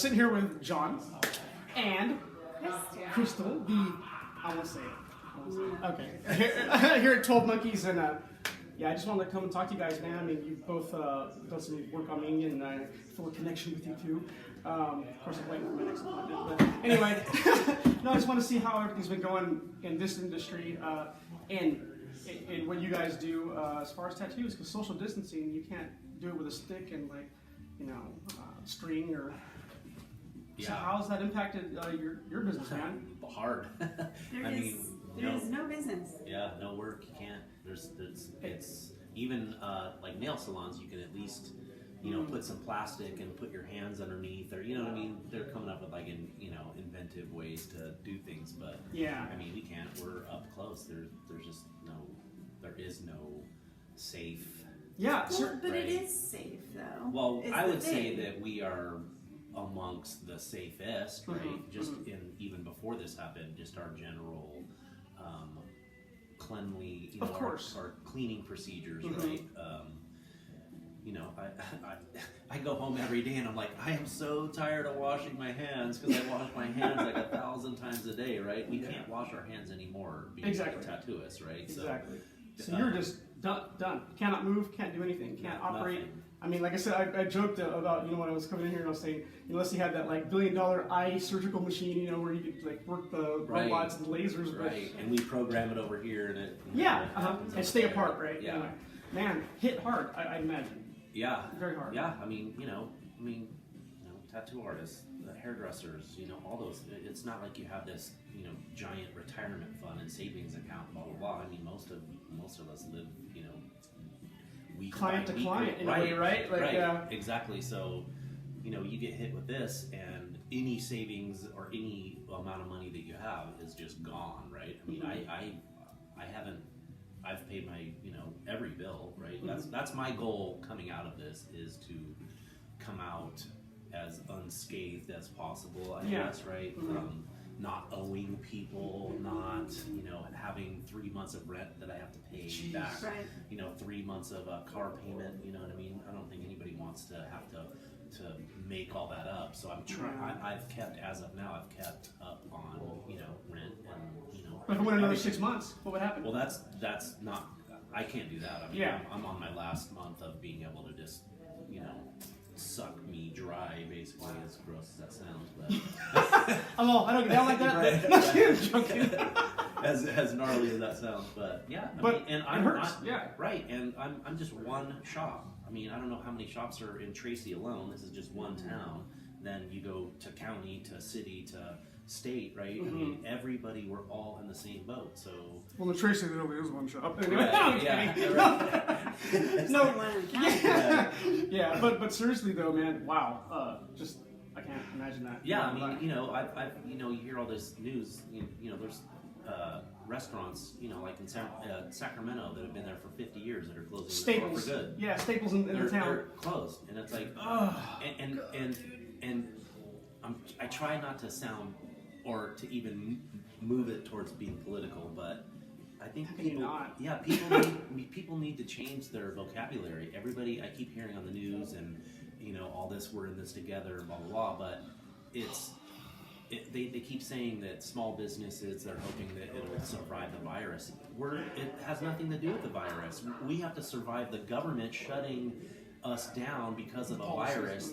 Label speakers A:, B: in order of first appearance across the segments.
A: sitting here with John and Crystal, I won't say it. Okay. Here at 12 Monkeys, and yeah, I just wanted to come and talk to you guys, man. I mean, you've both done some work on me, and I feel a connection with you too. Of course, I'm waiting for my next appointment. But anyway, no, I just want to see how everything's been going in this industry, and what you guys do as far as tattoos, because social distancing, you can't do it with a stick and string or.
B: Yeah.
A: So how's that impacted your business, man?
B: Hard.
C: There's no business.
B: Yeah, no work. You can't. It's even like nail salons. You can at least put some plastic and put your hands underneath, or what I mean. They're coming up with inventive ways to do things, but
A: yeah,
B: I mean we can't. We're up close. There is no safe.
A: Yeah,
C: well, but
B: right?
C: It is safe though.
B: Well, I would say that we are amongst the safest, right? Just even before this happened, just our general cleanly,
A: of course,
B: our cleaning procedures, right? I go home every day and I'm like, I am so tired of washing my hands because I wash my hands like 1,000 times a day, right? We can't wash our hands anymore being tattooists, right?
A: Exactly. So you're just done. Cannot move, can't do anything, can't operate.
B: Nothing.
A: I mean, like I said, I joked about, when I was coming in here and I was saying, unless you had that $1 billion eye surgical machine, where you could work the robots and lasers.
B: Right, and we program it over here and it.
A: And stay apart, right?
B: Yeah.
A: Anyway, man, hit hard, I imagine.
B: Yeah.
A: Very hard.
B: Yeah, I mean, tattoo artists, hairdressers, all those. It's not like you have this, giant retirement fund and savings account, blah blah blah. I mean, most of us live, week
A: client
B: by
A: to
B: week,
A: client in a way, right?
B: Exactly. So, you get hit with this, and any savings or any amount of money that you have is just gone, right? I mean, I've paid my, every bill, right? That's my goal coming out of this, is to come out as unscathed as possible, I guess, right? Not owing people, not, having 3 months of rent that I have to pay back, 3 months of a car payment, you know what I mean? I don't think anybody wants to have to make all that up. So I'm trying, I've kept, as of now, I've kept up on, rent and,
A: But if it went another 6 months, what would happen?
B: Well, that's not, I can't do that. I mean, I'm on my last month of being able to just, suck me dry, basically, as gross as that sounds. But
A: I don't get down like that.
B: Right.
A: I'm joking.
B: as gnarly as that sounds, but yeah.
A: It hurts.
B: Right, and I'm just one shop. I mean, I don't know how many shops are in Tracy alone. This is just one town. Then you go to county, to city, to state, right? I mean, everybody, we're all in the same boat. So.
A: Well, in Tracy, there only is one shop. Anyway,
B: Yeah,
A: but seriously though, man, wow, just I can't imagine that.
B: Yeah, I mean, I've you hear all this news. There's restaurants, like in Sacramento, that have been there for 50 years that are closing
A: Staples
B: for good.
A: Yeah, Staples in the town.
B: They're closed, and it's like, and I try not to sound or to even move it towards being political, but I think people need to change their vocabulary. Everybody, I keep hearing on the news and all this, we're in this together, blah blah blah, but they keep saying that small businesses, they're hoping that it'll survive the virus. It has nothing to do with the virus. We have to survive the government shutting us down because of a virus.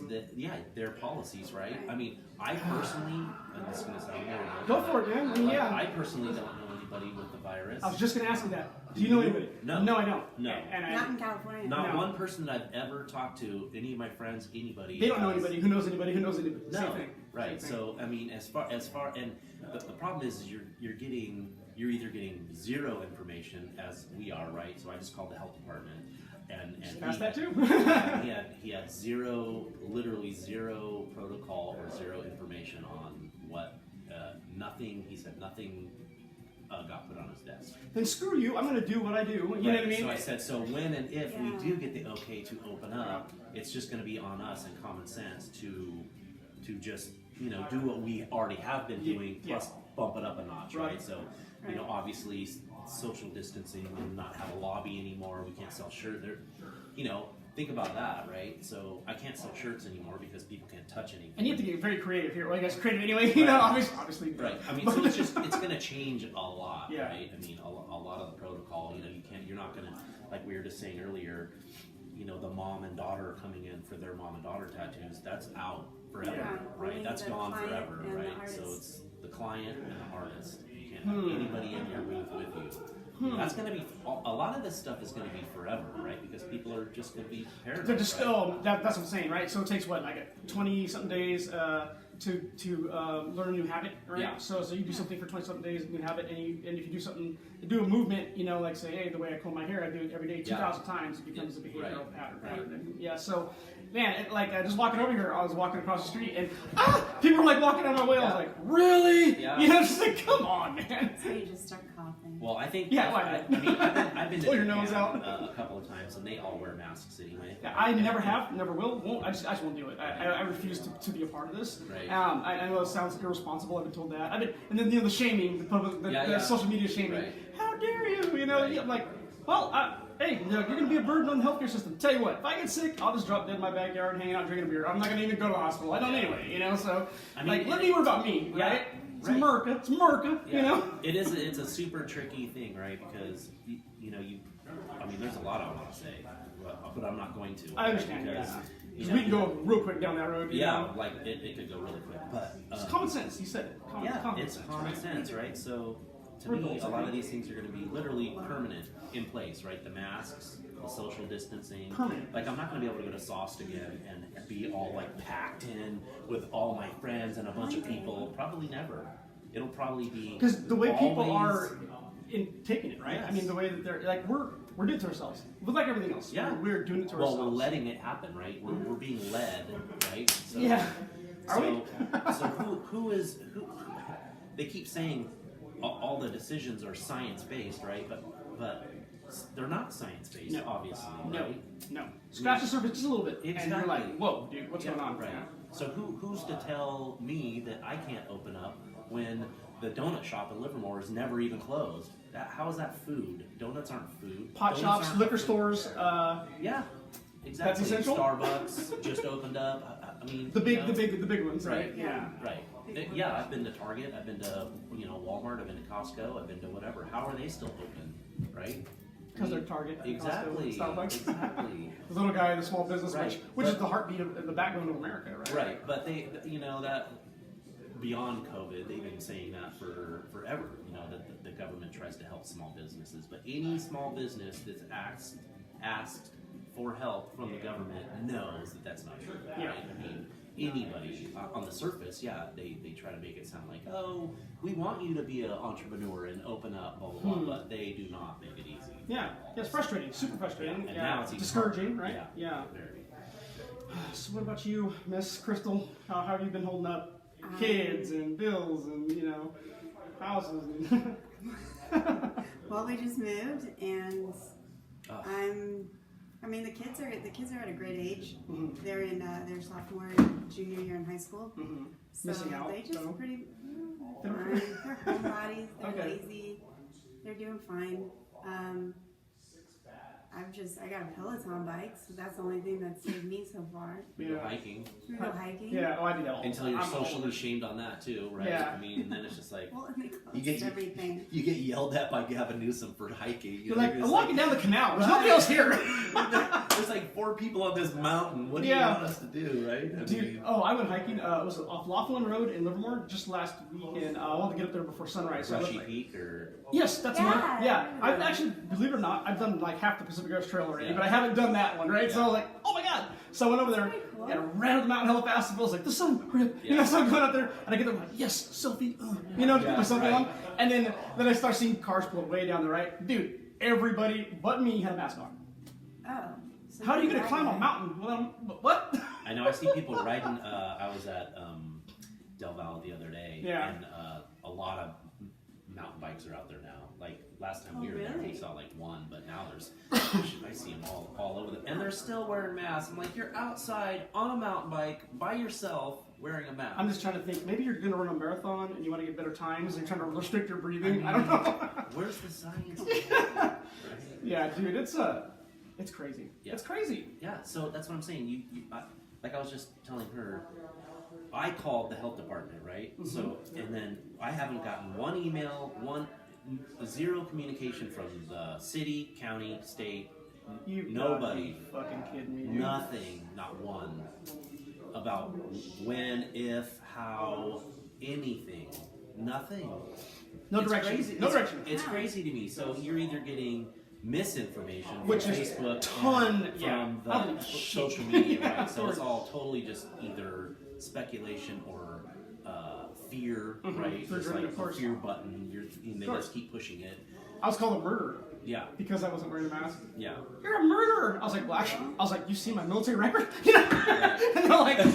B: Their policies, right? I mean, I personally, and this is going to sound horrible.
A: Go for it, man. I mean,
B: I personally don't know anybody with the virus.
A: I was just going to ask you that. Do you know anybody?
B: No,
A: I don't.
B: No,
A: and
C: not in California.
B: Not one person that I've ever talked to, any of my friends, anybody.
A: They don't know anybody. Who knows anybody? Who knows anybody?
B: No,
A: Same thing.
B: right.
A: Same thing.
B: So I mean, as far, and the problem is you're either getting zero information, as we are, right? So I just called the health department. And
A: asked that too.
B: he had literally zero protocol or zero information on what, nothing. He said nothing got put on his desk.
A: Then screw you. I'm going to do what I do. You know what I mean?
B: So I said, so when and if we do get the okay to open up, it's just going to be on us and common sense to just do what we already have been doing, plus bump it up a notch, right? So obviously social distancing and not have a lobby anymore. We can't sell shirts. think about that, right? So I can't sell shirts anymore because people can't touch anything.
A: And you have to get very creative here. Well, I guess creative anyway. You know, obviously.
B: Right. I mean, so it's going to change a lot,
A: Yeah.
B: right? I mean, a lot of the protocol. You know, you're not going to, like we were just saying earlier. You know, the mom and daughter coming in for their mom and daughter tattoos. That's out forever,
C: Yeah,
B: right?
C: only
B: That's
C: the
B: gone
C: client
B: forever,
C: and the
B: right?
C: artist.
B: So it's the client and the artist. You can't have anybody in your booth with you. That's going to be a lot of this stuff is going to be forever, right? Because people are just going to be prepared.
A: They're just that's what I'm saying, right? So it takes what, like 20 something days to learn a new habit, right?
B: Yeah.
A: So you do something for 20 something days, new habit, and if you do something, do a movement, you know, like say, hey, the way I comb my hair, I do it every day 2,000 times, it becomes a behavioral pattern.
B: Right.
A: Yeah. So, man, just walking over here, I was walking across the street, and people were like walking down my way. I was like, really?
B: Yeah.
A: You know, just like, come on, man.
C: So you just start coughing.
B: Well, I think
A: Yeah,
B: I mean I've been to
A: Pull your
B: Japan,
A: nose out.
B: a couple of times, and they all wear masks anyway.
A: Yeah, I never have, never will, won't. I just won't do it. I refuse to be a part of this.
B: Right.
A: I know it sounds irresponsible. I've been told that. And then the shaming, the public, the social media shaming.
B: Right.
A: How dare you? You know,
B: Right.
A: I'm like, well, hey, you're going to be a burden on the healthcare system. Tell you what, if I get sick, I'll just drop dead in my backyard, hanging out, drinking a beer. I'm not going to even go to the hospital. I don't anyway. You know, so
B: I mean,
A: let me worry about me,
B: yeah,
A: right? It's
B: right.
A: America. It's America.
B: Yeah.
A: You know.
B: It's a super tricky thing, right? Because I mean, there's a lot I want to say, but I'm not going to.
A: I understand.
B: Because,
A: Yeah.
B: you
A: 'Cause
B: know,
A: we can go real quick down that road. You know?
B: like it could go really quick, but
A: It's common sense. You said it. Common
B: it's
A: sense,
B: common
A: right?
B: sense, right? So to
A: We're
B: me,
A: adults,
B: a lot
A: right?
B: of these things are going to be literally permanent in place, right? The masks, the social distancing.
A: Permanent.
B: Like I'm not going to be able to go to Sauce again and be all like packed in with all my friends and a bunch of people. Probably never. It'll probably be
A: Because the way people
B: always-
A: are taking it, right?
B: Yes.
A: I mean, the way that they're like, we're doing it to ourselves. But like everything else,
B: Yeah.
A: we're doing it to
B: Well,
A: ourselves.
B: we're letting it happen, right? We're being led, right? So,
A: Yeah. Are
B: so,
A: we?
B: so who? They keep saying all the decisions are science based, right? But they're not science based,
A: No.
B: obviously,
A: No,
B: right?
A: no. Scratch the surface just a little bit, and you're
B: Exactly.
A: like, whoa, dude, what's
B: Yeah,
A: going on?
B: right?
A: Yeah.
B: So who's to tell me that I can't open up when the donut shop in Livermore is never even closed? How is that food? Donuts aren't food.
A: Pot
B: Donuts
A: shops,
B: aren't
A: liquor
B: food.
A: stores,
B: Yeah, exactly.
A: essential?
B: Starbucks just opened up. I mean,
A: the big ones, right?
B: Right.
A: Yeah.
B: Right. Yeah, I've been to Target. I've been to Walmart. I've been to Costco. I've been to whatever. How are they still open? Right?
A: Because they're Target,
B: Exactly.
A: Costco, Starbucks.
B: Exactly.
A: The little guy, the small business,
B: Right.
A: which is
B: But-
A: the heartbeat of the backbone of America, right?
B: Right. But they, that beyond COVID, they've been saying that for forever. You know that the government tries to help small businesses, but any small business that's asked for help from the government knows that that's not true.
A: Yeah.
B: Right? I mean, anybody on the surface, yeah, they try to make it sound like, oh, we want you to be an entrepreneur and open up, blah blah blah, but they do not make it easy.
A: Yeah. It's frustrating, super frustrating.
B: And
A: Yeah.
B: now it's even
A: discouraging,
B: harder.
A: right? Yeah.
B: Very.
A: So what about you, Miss Crystal? How have you been holding up? Kids and bills and houses and
C: Well, we just moved, and
B: Oh.
C: I mean, the kids are at a great age.
A: Mhm.
C: They're in their sophomore, junior year in high school. So
A: Missing out,
C: they just
A: so.
C: pretty fine. They're homebodies. They're
A: Okay.
C: lazy. They're doing fine. I got a Peloton bike, so that's the only thing that's saved me so far.
B: We go
A: Yeah.
B: hiking
C: We go hiking.
A: Yeah, I do that all the
B: until
A: time.
B: you're
A: I'm
B: socially
A: older.
B: shamed on that too, right?
A: Yeah.
B: I mean, and then it's just like
C: Well, and they cost
B: You get-
C: everything.
B: you get yelled at by Gavin Newsom for hiking.
A: You're like,
B: it's
A: I'm walking down the canal. There's nobody else here.
B: There's like 4 people on this mountain. What do you
A: Yeah.
B: want us to do, right? I
A: Dude,
B: mean,
A: I went hiking. It was off Laughlin Road in Livermore just last weekend. I wanted to get up there before sunrise. So I
B: Brushy
A: went,
B: Peak or
A: yes, that's the
C: Yeah,
A: one. Yeah,
C: I
A: I've
C: remember.
A: actually, believe it or not, I've done like half the Pacific Coast Trail already,
B: Yeah.
A: but I haven't done that one, right? So I was like, oh my god! So I went over there
C: That's pretty cool.
A: and ran up the mountain hella fast. And I was like, the sun, so I'm going up there and I get there, I'm like, yes, selfie, put my selfie
B: right.
A: on, and then I start seeing cars pull way down the right. Dude, everybody but me had a mask on.
C: Oh. So
A: How are you
C: you're
A: gonna climb a
C: right.
A: mountain? What?
B: I know I see people riding. I was at Del Valle the other day,
A: Yeah.
B: and a lot of mountain bikes are out there now. Like last time
C: Oh,
B: we were there, we
C: really?
B: saw like one, but now there's I see them all over and they're still wearing masks. I'm like, you're outside on a mountain bike by yourself wearing a mask.
A: I'm just trying to think. Maybe you're going to run a marathon and you want to get better times and you're trying to restrict your breathing. I don't know.
B: Where's the science?
A: Yeah, dude, it's It's crazy.
B: Yeah.
A: It's crazy.
B: Yeah, so that's what I'm saying. Like I was just telling her, I called the health department, right?
A: Mm-hmm.
B: So, and then I haven't gotten one email, zero communication from the city, county, state, nobody.
A: Fucking kidding me. Dude.
B: Nothing, not one, about when, if, how, anything. Nothing.
A: No
B: It's
A: direction.
B: crazy.
A: No direction.
B: It's crazy to me. So you're either getting misinformation from
A: Which is
B: Facebook,
A: ton,
B: and
A: yeah.
B: from
A: I don't
B: the
A: give a
B: social
A: shit.
B: media,
A: Yeah,
B: right? So it's
A: or-
B: all totally just either speculation or fear, right?
A: Fear
B: Just
A: driven,
B: like
A: of
B: the
A: course.
B: fear button. They
A: course.
B: just keep pushing it.
A: I was called a murderer
B: Yeah,
A: because I wasn't wearing a mask.
B: yeah.
A: You're a murderer. I was like, well, actually, I was like, you see my military record? You know? And they're like, I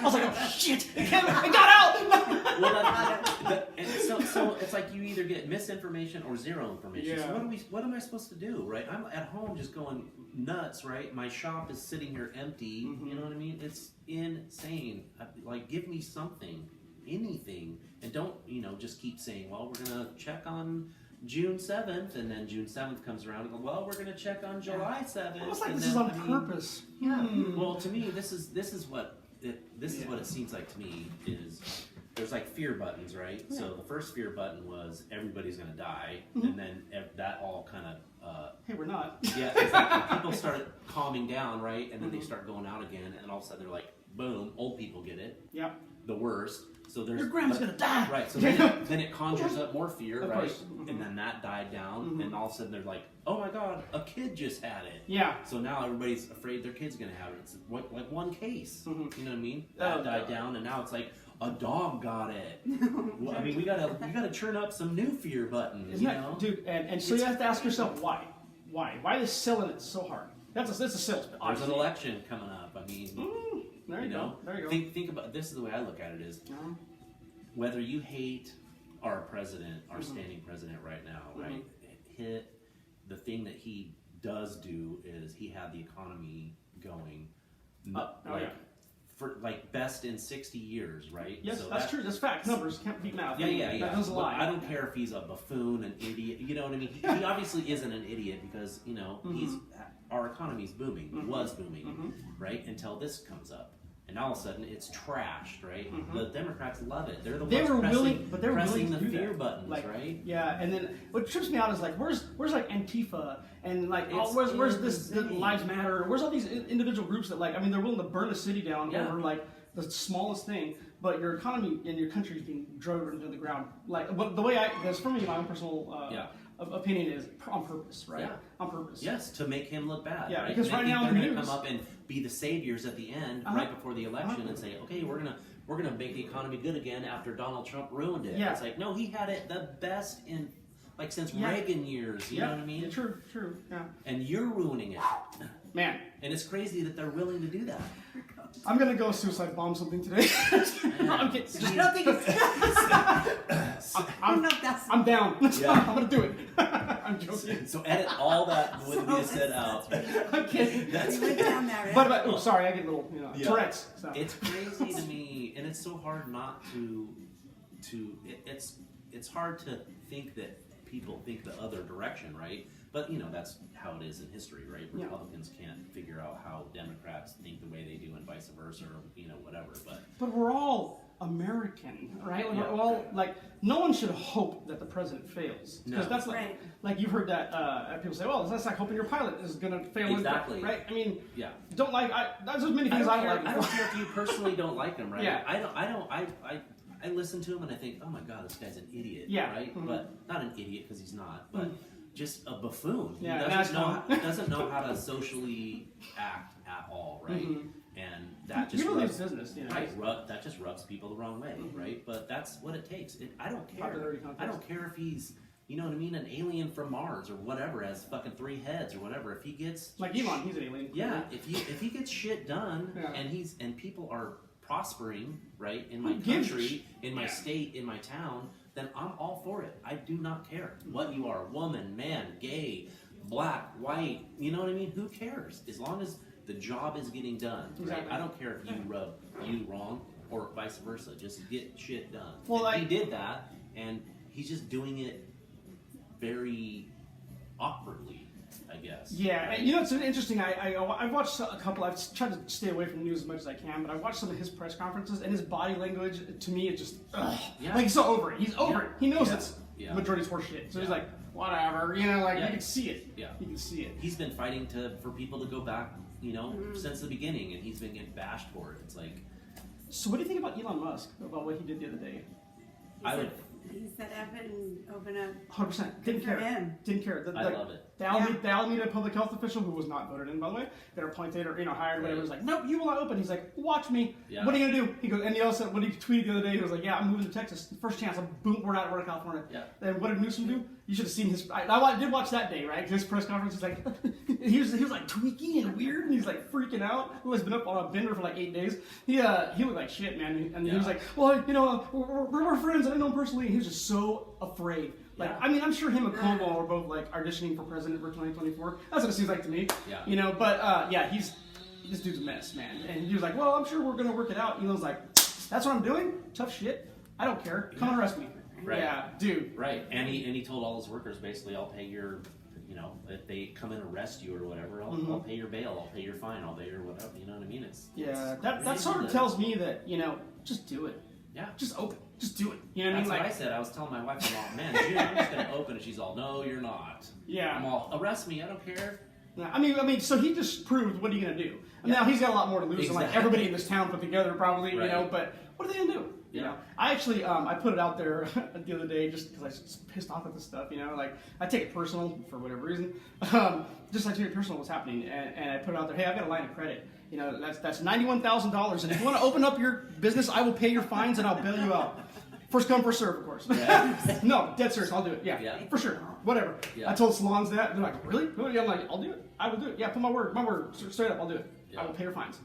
A: was like, oh shit, it got out.
B: Well, and so it's like you either get misinformation or zero information.
A: Yeah.
B: So what am I supposed to do, right? I'm at home just going nuts, right? My shop is sitting here empty.
A: Mm-hmm.
B: You know what I mean? It's insane. Like, give me something, anything, and don't just keep saying, well, we're gonna check on June 7th, and then June 7th comes around and go, well, we're going to check on July 7th.
A: Almost like
B: and
A: this is
B: then,
A: on
B: I mean,
A: purpose.
B: Yeah. Well, to me, this is what it seems like to me is there's like fear buttons, right?
A: Yeah.
B: So the first fear button was everybody's going to die,
A: Mm-hmm.
B: and then that all kind of
A: Hey, we're not.
B: yeah, exactly. People started calming down, right? And then
A: Mm-hmm.
B: they start going out again, and all of a sudden they're like, boom, old people get it,
A: Yep.
B: the worst. So there's
A: Your grandma's gonna die.
B: Right, so then it conjures up more fear,
A: Of
B: right?
A: course. Mm-hmm.
B: And then that died down, and all of a sudden they're like, oh my god, a kid just had it.
A: Yeah.
B: So now everybody's afraid their kid's gonna have it. It's like one case.
A: Mm-hmm.
B: You know what I mean? That died down, and now it's like a dog got it. Well, I mean, we gotta turn up some new fear buttons.
A: Isn't that, dude? And so you have to ask yourself why? Why is selling it so hard? That's a sales pitch.
B: There's an election coming up. I mean,
A: There you go. There you go.
B: Think about this. Is the way I look at it is whether you hate our president, our standing president right now, right? The thing that he does do is he had the economy going, for like best in 60 years, right?
A: Yes,
B: So
A: that's true. That's fact. Numbers can't beat math.
B: Yeah.
A: That doesn't
B: But
A: lie.
B: I don't care if he's a buffoon, an idiot. You know what I mean? He obviously isn't an idiot because our economy's booming, was booming, right? Until this comes up, and all of a sudden it's trashed, right? The Democrats love it. They're the ones pressing the fear buttons,
A: like,
B: right?
A: Yeah, and then what trips me out is like, where's like Antifa and like, where's this Lives Matter? Where's all these individual groups that like, I mean, they're willing to burn a city down over like the smallest thing, but your economy and your country is being driven into the ground. Like, but the way that's for me, my own personal opinion is on purpose, right?
B: Yeah.
A: On purpose.
B: Yes, to make him look bad.
A: Yeah,
B: right?
A: because
B: They
A: right
B: think
A: now
B: they're
A: in the
B: going to
A: news-
B: come up and be the saviors at the end, right before the election, and say, okay, we're gonna make the economy good again after Donald Trump ruined it.
A: Yeah.
B: It's like, no, he had it the best in like since Reagan years. You know what I mean?
A: Yeah, true. Yeah.
B: And you're ruining it.
A: Man,
B: And it's crazy that they're willing to do that.
A: I'm gonna go suicide bomb something today. I'm kidding.
C: I don't think it's. I don't know if that's.
A: I'm down.
B: Yeah.
A: I'm gonna do it. I'm joking.
B: So edit all that with being said out.
A: I'm kidding.
B: That's
C: We went down that
A: But
C: rabbit
A: oh,
C: hole.
A: sorry, I get a little,
B: Yeah.
A: Tourette's. So.
B: It's crazy to me, and it's so hard not it's hard to think that people think the other direction, right? But that's how it is in history, right?
A: Yeah.
B: Republicans can't figure out how Democrats think the way they do, and vice versa, or whatever.
A: But we're all American, right? Like,
B: Yeah.
A: We're all like, no one should hope that the president fails, because
B: No.
A: that's
C: Right.
A: like you've heard that people say, well, that's like hoping your pilot is gonna fail,
B: Exactly.
A: right? I mean,
B: Yeah.
A: there's many things I don't like.
B: I don't care if you personally don't like him, right?
A: Yeah.
B: I listen to him and I think, oh my god, this guy's an idiot,
A: Yeah.
B: right?
A: Mhm.
B: But not an idiot because he's not, but just a buffoon.
A: Yeah,
B: He
A: that's
B: doesn't know how to socially act at all, right?
A: Mhm.
B: And that just
A: He really
B: rubs,
A: is business,
B: right? That just rubs people the wrong way, right? But that's what it takes. I don't care.
A: Popularity contest.
B: I don't care if he's, you know what I mean, an alien from Mars or whatever, has fucking 3 heads or whatever. If he gets
A: Like Elon, he's an alien.
B: yeah, if he gets shit done,
A: Yeah.
B: and people are prospering, right, in my
A: Who gives a
B: country, in my
A: yeah.
B: state, in my town, then I'm all for it. I do not care what you are, woman, man, gay, black, white, you know what I mean? Who cares? As long as the job is getting done, right?
A: Exactly.
B: I don't care if you rub you wrong or vice versa. Just get shit done.
A: Well,
B: and he did that, and he's just doing it very awkwardly. I guess.
A: Yeah, and it's interesting. I've watched a couple. I've tried to stay away from the news as much as I can, but I've watched some of his press conferences, and his body language to me is just like he's so over it. He's over it. He knows it's majority's horseshit, so he's like whatever. You can see it.
B: Yeah,
A: you can see it.
B: He's been fighting for people to go back. Since the beginning, and he's been getting bashed for it. It's like.
A: So what do you think about Elon Musk, about what he did the other day?
C: He said F it and open up.
A: 100%. Didn't care. Didn't care.
B: I love it.
A: The Alameda public health official, who was not voted in, by the way, that are appointed or hired, whatever, was like, nope, you will not open. He's like, watch me. Yeah. What are you gonna do? He goes, and he also, when he tweeted the other day, he was like, yeah, I'm moving to Texas. First chance, boom, we're out of California. Yeah. Then what did Newsom do? You should have seen his. I did watch that day, right? His press conference. He's like, he was like tweaky and weird, and he's like freaking out. He has been up on a bender for like 8 days. He looked like shit, man. And he was like, well, we're friends. I don't know him personally. He was just so afraid. Like, I'm sure him and Cuomo are both like auditioning for president for 2024. That's what it seems like to me. Yeah. But this dude's a mess, man. And he was like, well, I'm sure we're gonna work it out. Elon's like, that's what I'm doing. Tough shit. I don't care. Come and arrest me.
B: Right.
A: Yeah, dude.
B: Right. And he told all his workers basically, I'll pay your, if they come and arrest you or whatever, I'll pay your bail, I'll pay your fine, I'll pay your whatever. You know what I mean?
A: That sort of tells me that just do it.
B: Yeah.
A: Just open. Just do it. You know what I mean?
B: That's what I said. I was telling my wife, I'm all, man, I'm just gonna open, and she's all, no, you're not. Yeah. I'm all, arrest me, I don't care.
A: Yeah, I mean, so he just proved what are you gonna do? Now he's got a lot more to lose than like everybody in this town put together, probably. Right. But what are they gonna do? Yeah. I actually, I put it out there the other day just because I was pissed off at this stuff. Like I take it personal for whatever reason. Just I take it personal what's happening, and I put it out there. Hey, I've got a line of credit. That's $91,000, and if you want to open up your business, I will pay your fines and I'll bail you out. First come, first serve, of course. Yeah. No, dead serious. I'll do it. Yeah, for sure. Whatever. Yeah. I told salons that. They're like, really? Yeah, I'm like, I'll do it. I will do it. Yeah, put my word. Straight up, I'll do it. Yeah. I will pay your fines.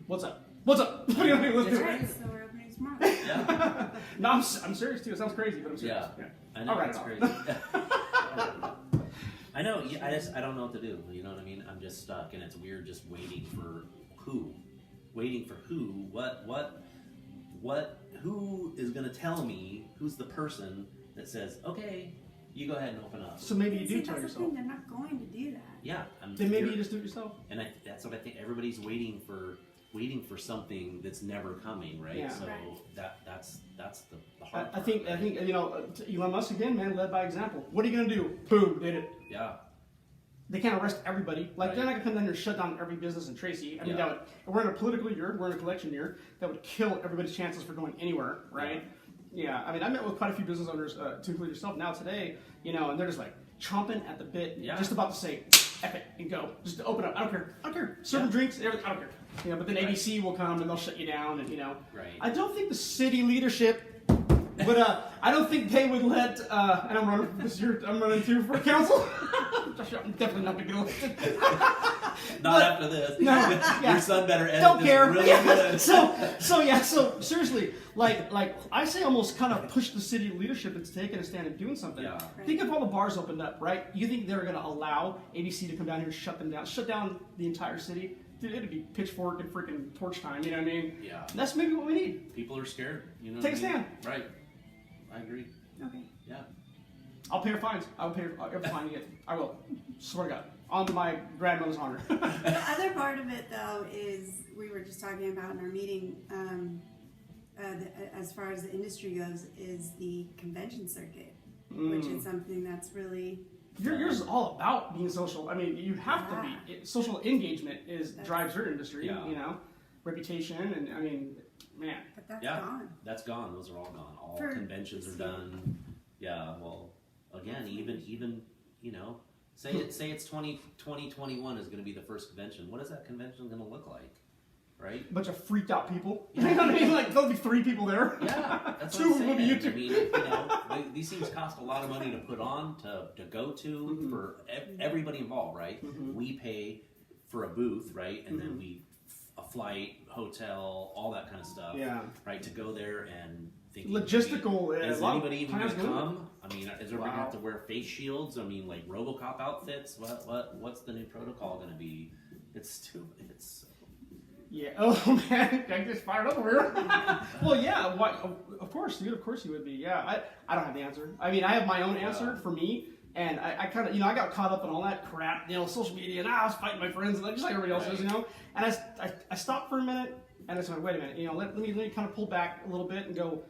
A: What's up? What's up? Let's do it.
C: So we're opening tomorrow.
B: Yeah.
A: No, I'm serious too. It sounds crazy, but I'm serious.
B: Yeah. I know it's crazy. I know. I don't know what to do. You know what I mean? I'm just stuck, and it's weird just waiting for who? Waiting for who? What? Who is going to tell me? Who's the person that says, okay, you go ahead and open up?
A: So maybe you do tell yourself.
C: They're not going to do that.
B: Yeah.
A: Then maybe you just do it yourself.
B: And that's what I think. Everybody's waiting for something that's never coming, right?
A: Yeah.
B: So that's the hard part.
A: I think Elon Musk again, man, led by example. What are you going to do? Boom, did it.
B: Yeah.
A: They can't arrest everybody. Like, they're not going to come down here and shut down every business in Tracy. I mean, we're in a political year, we're in a election year, that would kill everybody's chances for going anywhere, right? Yeah. I mean, I met with quite a few business owners, to include yourself now today, and they're just like chomping at the bit, just about to say, F it, and go. Just open up. I don't care. Serve them drinks, everything, I don't care. But then ABC will come and they'll shut you down, and,
B: Right.
A: I don't think the city leadership would, I don't think they would let, and I'm running this year, I'm running too for council. I'm definitely not going to get elected.
B: Not after this.
A: No,
B: Your son better edit
A: don't
B: this
A: care.
B: really good.
A: So seriously, like I say, almost kind of push the city leadership that's taking a stand and doing something.
B: Yeah.
A: Think if all the bars opened up, right? You think they're going to allow ABC to come down here and shut down the entire city? Dude, it'd be pitchfork and freaking torch time. You know what I mean?
B: Yeah.
A: And that's maybe what we need.
B: People are scared.
A: Take a stand.
B: Right. I agree.
C: Okay.
B: Yeah.
A: I'll pay your fines. I will pay every fine you get. I will. Swear to God. On my grandmother's honor.
C: The other part of it, though, is we were just talking about in our meeting, as far as the industry goes, is the convention circuit, which is something that's really...
A: Yours is all about being social. I mean, you have to be. Social engagement drives your industry, reputation, and I mean, man.
C: But that's gone.
B: That's gone. Those are all gone. All conventions are done. Yeah, well, again, even say it's 2021 is going to be the first convention. What is that convention going to look like? Right?
A: A bunch of freaked out people. You know what I mean? Like, there'll be 3 people there.
B: Yeah, that's
A: Two
B: what I'm
A: will be
B: saying.
A: you.
B: I mean, these things cost a lot of money to put on, to go to, for everybody involved, right? We pay for a booth, right? And then a flight, hotel, all that kind of stuff. Yeah. Right, to go there and think.
A: Logistical.
B: Is anybody even going to come? I mean, is everybody going to have to wear face shields? I mean, like RoboCop outfits? What's the new protocol going to be? It's stupid.
A: Yeah. Oh man, I just fired up over here. Well, yeah. Of course, dude. Of course you would be. Yeah. I don't have the answer. I mean, I have my own answer for me, And I kind of, I got caught up in all that crap, social media, and I was fighting my friends, just like everybody else is, And I stopped for a minute, and I said, wait a minute, let me kind of pull back a little bit and go,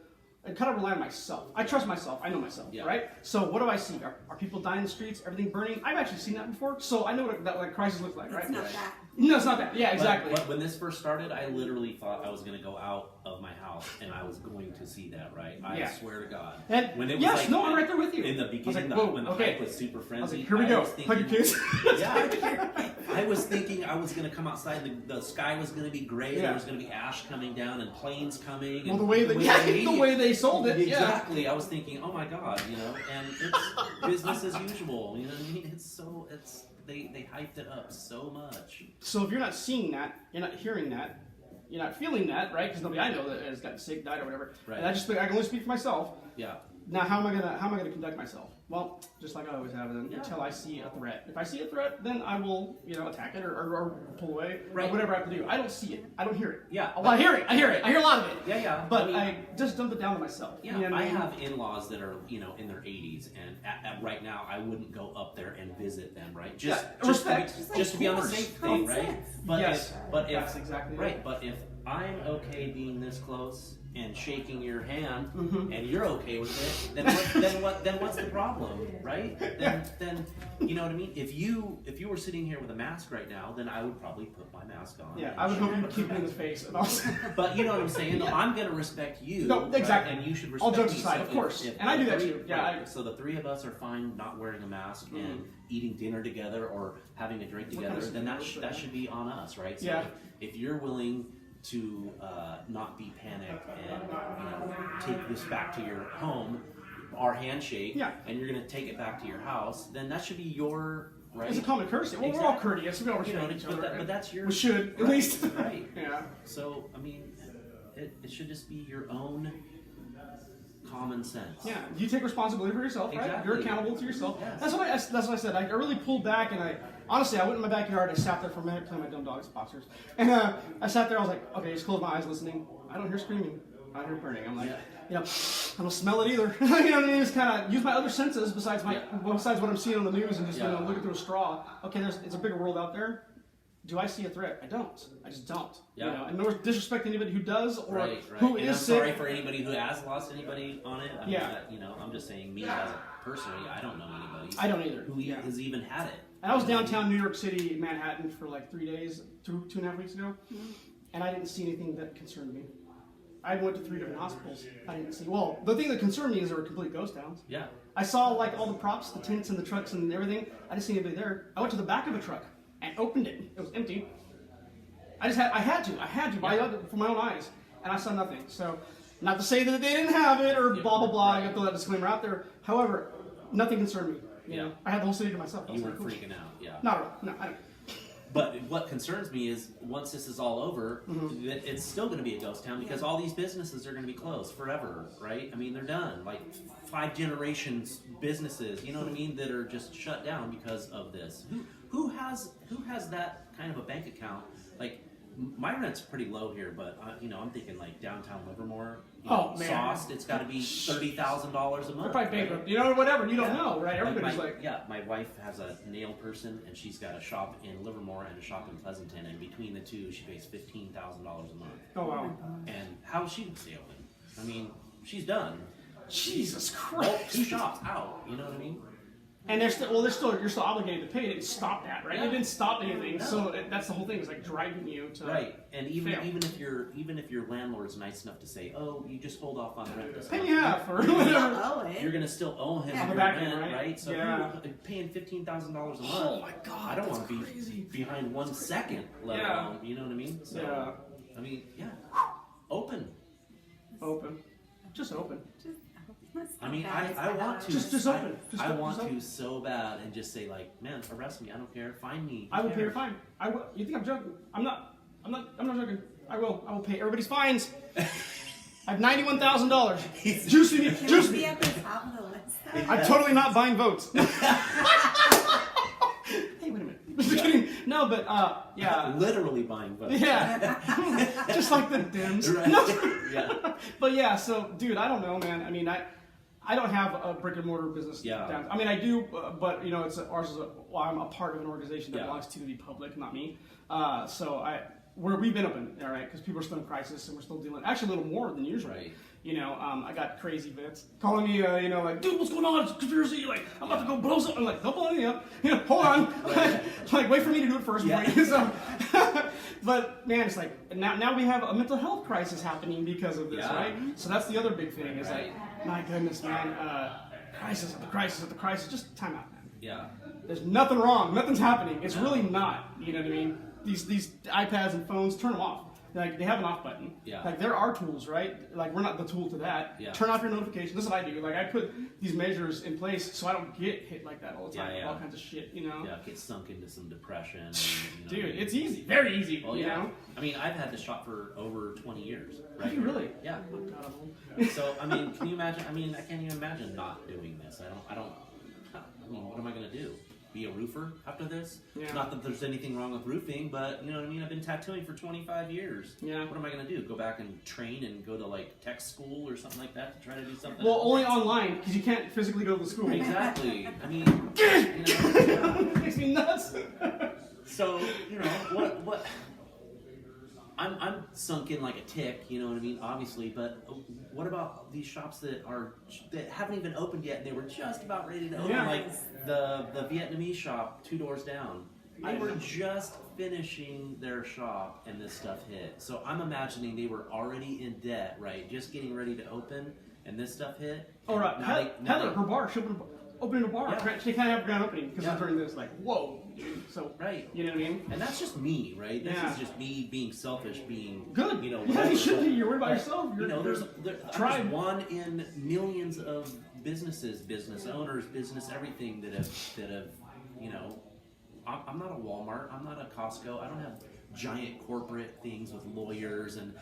A: and kind of rely on myself. I trust myself. I know myself, right? So what do I see? Are people dying in the streets? Everything burning? I've actually seen that before, so I know what that crisis looks like, right?
C: It's not that.
A: No, it's not that. Yeah, exactly.
B: But when this first started, I literally thought I was going to go out of my house and I was going to see that, right? I swear to God.
A: And
B: when it was
A: I'm right there with you.
B: In the beginning, when the hype was super frenzied.
A: Here we go. Hug your kids.
B: I was thinking I was going to come outside. The sky was going to be gray. There was going to be ash coming down and planes coming.
A: Well,
B: and
A: the way they sold it.
B: Exactly. Yeah. I was thinking, oh my God, and it's business as usual. You know what I mean? They hyped it up so much.
A: So if you're not seeing that, you're not hearing that, you're not feeling that, right? Because nobody I know that has gotten sick, died, or whatever. Right. And I can only speak for myself.
B: Yeah.
A: Now, how am I gonna conduct myself? Well, just like I always have, until I see a threat. If I see a threat, then I will, attack it or pull away, or whatever I have to do. I don't see it. I don't hear it.
B: Yeah.
A: Well, I hear it. I hear a lot of it.
B: Yeah.
A: But I just dump it down to myself.
B: Yeah. I have in-laws that are, in their 80s, and at right now, I wouldn't go up there and visit them, right? Just to be on the safe thing, right? But
A: that's exactly
B: right. But if I'm okay being this close and shaking your hand, and you're okay with it, then what's the problem, right? Then you know what I mean. If you were sitting here with a mask right now, then I would probably put my mask on.
A: Yeah, I would hope you would keep it in the face.
B: But you know what I'm saying. No, I'm gonna respect you.
A: No, exactly.
B: Right? And you should respect
A: all jokes
B: me.
A: aside,
B: So
A: of course.
B: If
A: and I do that too. Yeah.
B: So the three of us are fine not wearing a mask and eating dinner together or having a drink together. Then that should be on us, right? So if you're willing to not be panicked and take this back to your home, our handshake, and you're going to take it back to your house, then that should be your right.
A: It's a common courtesy. Well, we're all courteous. We all respect each other.
B: But that's your.
A: We should at least.
B: Right.
A: Yeah.
B: So I mean, it should just be your own common sense.
A: Yeah, you take responsibility for yourself, right?
B: Exactly.
A: You're accountable to yourself.
B: Yes.
A: That's what I said. I really pulled back, and honestly, I went in my backyard. I sat there for a minute playing my dumb dogs, boxers, and I sat there. I was like, okay, just close my eyes, listening. I don't hear screaming. I don't hear burning. I'm like, I don't smell it either. You know what I mean? Just kind of use my other senses besides what I'm seeing on the news, and just look through a straw. Okay, it's a bigger world out there. Do I see a threat? I don't. I just don't.
B: Yeah.
A: And no disrespect to anybody who does or
B: who
A: is
B: I'm
A: sick.
B: sorry for anybody who has lost anybody on it. I mean, I'm just saying, me as a personally, I don't know anybody.
A: I don't either.
B: Who has even had it.
A: And I was downtown New York City, Manhattan, for like 3 days, 2.5 weeks ago, and I didn't see anything that concerned me. I went to 3 different hospitals. I didn't see. Well, the thing that concerned me is there were complete ghost towns. Yeah. I saw like all the props, the tents and the trucks and everything. I didn't see anybody there. I went to the back of a truck and opened it. It was empty. I had to for my own eyes, and I saw nothing. So, not to say that they didn't have it or blah blah blah. I got to throw that disclaimer out there. However, nothing concerned me. You know, I had the whole city to myself.
B: You weren't freaking out. Yeah.
A: Not at all. No, I don't.
B: But what concerns me is once this is all over, it's still going to be a ghost town because all these businesses are going to be closed forever, right? I mean, they're done. Like 5 generations businesses, you know what I mean, that are just shut down because of this. Who has that kind of a bank account? Like my rent's pretty low here, but I'm thinking like downtown Livermore. Sauced, it's got to be $30,000 a month.
A: They're probably bankrupt, whatever. You don't know, right? Everybody's
B: my wife has a nail person, and she's got a shop in Livermore and a shop in Pleasanton, and between the two, she pays $15,000 a month.
A: Oh wow!
B: And how is she gonna stay open? I mean, she's done.
A: Jesus Christ!
B: Well, 2 shops out. You know what I mean?
A: And you're still obligated to pay. It didn't stop that, right? It didn't stop anything. No. So that's the whole thing. It's like driving you to
B: And even if your landlord's nice enough to say, oh, you just hold off on rent this
A: month,
B: you're gonna still owe him
A: on the
B: your
A: back
B: rent,
A: end,
B: right? So paying $15,000 a month.
A: Oh my God!
B: I don't want to be behind 1 second, let alone. You know what I mean? So, I mean, open. Just open. I mean, I want to.
A: Just open.
B: I want to so bad and just say like, man, arrest me. I don't care. Fine me.
A: I will pay your fine. I will. You think I'm joking? I'm not joking. I will pay everybody's fines. I have $91,000. Juice me. I'm totally not buying votes. Hey, wait a minute. Just kidding. No, but
B: literally buying votes.
A: Yeah. Just like the Dems.
B: Right.
A: No. Yeah. But so dude, I don't know, man. I mean, I don't have a brick and mortar business.
B: Yeah.
A: Down. I mean, I do, but you know, ours is I'm a part of an organization that
B: Yeah.
A: belongs to the public, not me. So we've been open, all right, because people are still in crisis and we're still dealing actually a little more than usual.
B: Right.
A: You know, I got crazy bits calling me, you know, like, dude, what's going on? It's conspiracy. Like, I'm about to go blow something. I'm like, hold on, hold on. Like, wait for me to do it first.
B: Yeah.
A: So, but man, it's like now we have a mental health crisis happening because of this,
B: Yeah.
A: right? So that's the other big thing. Is
B: Right.
A: like, my goodness, man, crisis at the crisis at the crisis. Just time out, man.
B: Yeah.
A: There's nothing wrong. Nothing's happening. It's really not. You know what I mean? These iPads and phones, turn them off. Like, they have an off button.
B: Yeah.
A: Like, there are tools, right? Like, we're not the tool to that.
B: Yeah.
A: Turn off your notifications. This is what I do. Like, I put these measures in place so I don't get hit like that all the time.
B: Yeah, yeah.
A: All kinds of shit, you know?
B: Yeah, get sunk into some depression. And,
A: Dude, it's easy. Very easy.
B: Well,
A: you
B: yeah.
A: know?
B: I mean, I've had this shop for over 20 years. Right?
A: You really?
B: Yeah.
A: Oh, my God, I'm old.
B: So, I mean, can you imagine? I mean, I can't even imagine not doing this. I mean, what am I going to do? Be a roofer after this?
A: Yeah.
B: Not that there's anything wrong with roofing, but you know what I mean? I've been tattooing for 25 years.
A: Yeah.
B: What am I going to do? Go back and train and go to like tech school or something like that to try to do something?
A: Well,
B: else?
A: only online, because you can't physically go to the school.
B: Exactly. I mean, you know.
A: It makes me nuts.
B: So, you know, what I'm sunk in like a tick, you know what I mean, obviously, but what about these shops that haven't even opened yet and they were just about ready to open,
A: Yeah.
B: like the Vietnamese shop 2 doors down. They were just finishing their shop and this stuff hit. So I'm imagining they were already in debt, right? Just getting ready to open and this stuff hit.
A: All right, Heather, her bar, she opening a bar.
B: Yeah.
A: She can't have a grand opening because
B: Yeah.
A: during this, like, whoa, dude. So,
B: Right.
A: you know what I mean?
B: And that's just me, right? This
A: Yeah.
B: is just me being selfish, being
A: Good.
B: you know,
A: Yeah,
B: whatever.
A: you should be. You're worried about
B: But,
A: yourself.
B: you know, I'm
A: tribe.
B: just one in millions of businesses, business owners, business everything that have, you know, I'm not a Walmart, I'm not a Costco, I don't have giant corporate things with lawyers and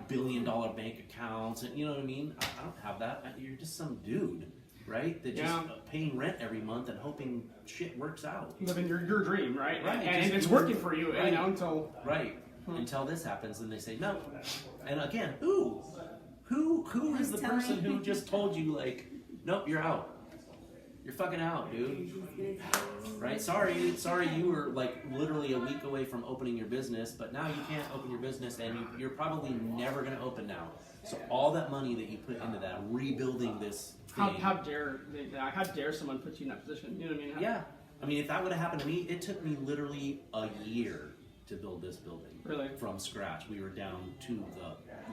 B: billion-dollar bank accounts, and you know what I mean? I don't have that. You're just some dude, right? That just paying rent every month and hoping shit works out.
A: Living your dream, right?
B: Right,
A: And
B: just
A: it's
B: doing-
A: working for you,
B: right.
A: you know, until...
B: Right. Until this happens, and they say no. And again, who is the person who just told you like, nope, you're out. You're fucking out, dude. Right? Sorry, you were like literally a week away from opening your business, but now you can't open your business, and you're probably never gonna open now. So all that money that you put into that, rebuilding this thing.
A: How dare someone put you in that position? You know what I mean?
B: Yeah. I mean, if that would have happened to me, it took me literally a year to build this building.
A: Really?
B: From scratch. We were down to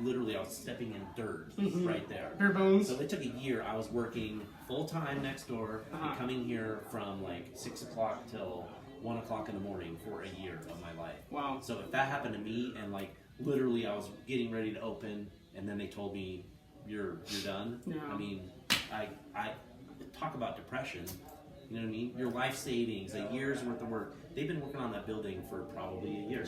B: literally I was stepping in dirt right there.
A: Bare bones.
B: So it took a year. I was working full time next door and coming here from like 6 o'clock till 1 o'clock in the morning for a year of my life.
A: Wow.
B: So if that happened to me and like literally I was getting ready to open and then they told me you're done.
A: Yeah.
B: I mean, I talk about depression. You know what I mean? Your life savings, a year's worth of work. They've been working on that building for probably a year.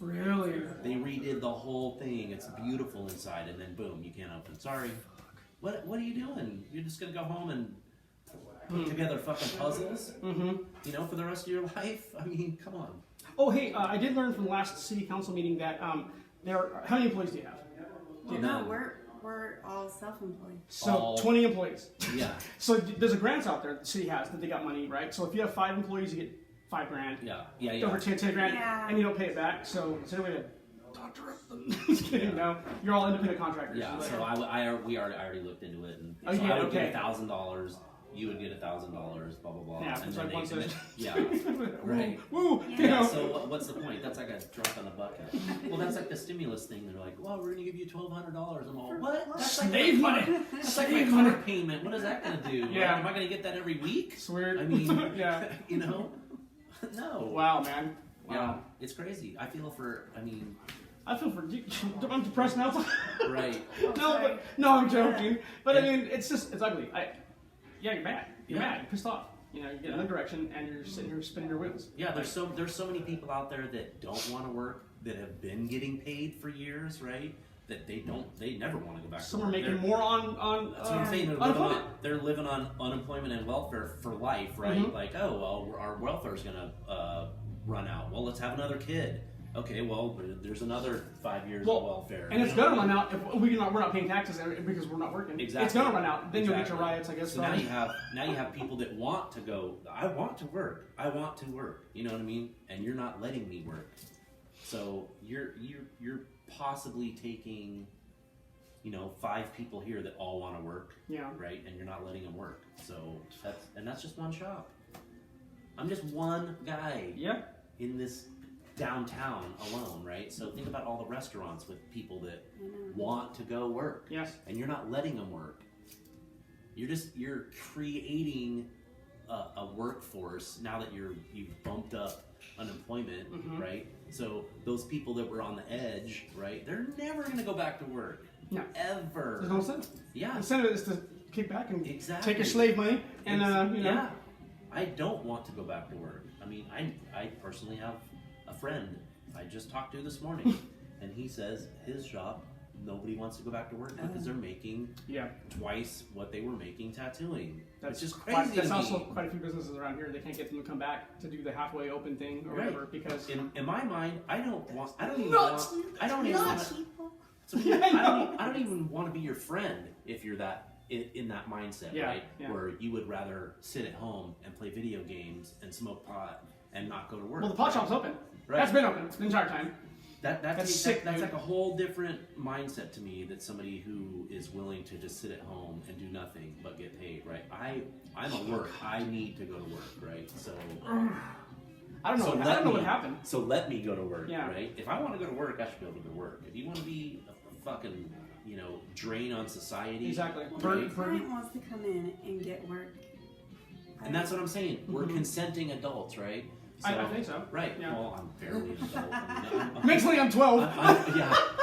A: Really?
B: They redid the whole thing. It's beautiful inside, and then boom, you can't open. Sorry. What are you doing? You're just gonna go home and put together fucking puzzles? You know, for the rest of your life? I mean, come on.
A: Oh, hey, I did learn from the last city council meeting that how many employees do you have?
C: Well,
B: None.
C: no, we're all self-employed.
A: So 20 employees.
B: Yeah.
A: So there's a grant out there the city has that they got money, right? So if you have 5 employees, you get $5,000.
B: Yeah.
A: Over 10 grand,
C: Yeah.
A: and you don't pay it back. So anyway to doctor up them. Just kidding. No, you're all independent contractors.
B: Yeah.
A: Like,
B: So I already looked into it, and
A: Oh,
B: so
A: yeah,
B: I would
A: okay.
B: get $1,000. You would get $1,000. Blah blah blah.
A: Yeah,
B: and
A: it's
B: then
A: like one
B: they,
A: session.
B: yeah. Right.
A: Woo!
C: Yeah.
A: You
B: Yeah,
A: know.
B: so what's the point? That's like a drop in the bucket. Well, that's like the stimulus thing. They're like, well, we're going to give you $1,200. I'm all, what? That's like
A: Slave
B: my
A: money.
B: That's like my
A: Slave
B: car
A: money.
B: payment. What is that going to do?
A: Yeah.
B: Like, am I going to get that every week?
A: It's weird.
B: I mean,
A: yeah.
B: you know? No.
A: Wow, man. Wow.
B: Yeah, it's crazy. I feel for, I mean,
A: I feel for. I'm depressed now.
B: right.
A: No, I'm joking. But I mean, it's ugly. You're mad. You're mad. You're pissed off. You know, you get in a direction and you're sitting here spinning your wheels.
B: Yeah, there's so many people out there that don't want to work, that have been getting paid for years, right? That they never want to go back
A: Some
B: to
A: are
B: work.
A: making more on.
B: That's what I'm saying. They're living on unemployment and welfare for life, right? Like, oh, well, our welfare's gonna run out. Well, let's have another kid. Okay, well, there's another 5 years
A: Well,
B: of welfare.
A: and it's gonna run out if we're not paying taxes because we're not working.
B: Exactly.
A: It's gonna run out. Then you'll get your riots, I guess.
B: So now you have people that want to go. I want to work. I want to work. You know what I mean? And you're not letting me work. So you're possibly taking, 5 people here that all want to work.
A: Yeah.
B: Right, and you're not letting them work. So that's just one shop. I'm just one guy.
A: Yeah.
B: In this downtown alone, right? So think about all the restaurants with people that want to go work.
A: Yes.
B: And you're not letting them work. You're creating a workforce now that you've bumped up unemployment, right? So those people that were on the edge, right? They're never going to go back to work.
A: No.
B: Ever.
A: There's no incentive.
B: Yeah.
A: The incentive is to kick back and
B: Exactly.
A: take your slave money and
B: Yeah. I don't want to go back to work. I mean, I personally have a friend I just talked to this morning, and he says his shop, nobody wants to go back to work because they're making twice what they were making tattooing. That's just crazy.
A: That's also quite a few businesses around here. They can't get them to come back to do the halfway open thing or whatever because
B: in my mind, I don't even want to be your friend if you're that in that mindset, right?
A: Yeah.
B: Where you would rather sit at home and play video games and smoke pot and not go to work.
A: Well, the pot shop's open.
B: Right.
A: That's been open the entire time.
B: That's
A: sick.
B: That's like a whole different mindset to me. That somebody who is willing to just sit at home and do nothing but get paid, right? I'm at work. I need to go to work, right? So
A: I don't know what happened.
B: So let me go to work,
A: Yeah.
B: right? If I want to go to work, I should be able to go to work. If you want to be a fucking drain on society,
A: Exactly.
C: Well, the client wants to come in and get work.
B: And that's what I'm saying. We're consenting adults, right? So,
A: I think so.
B: Right.
A: Yeah.
B: Well, I'm barely an adult. I'm
A: Mentally, I'm 12.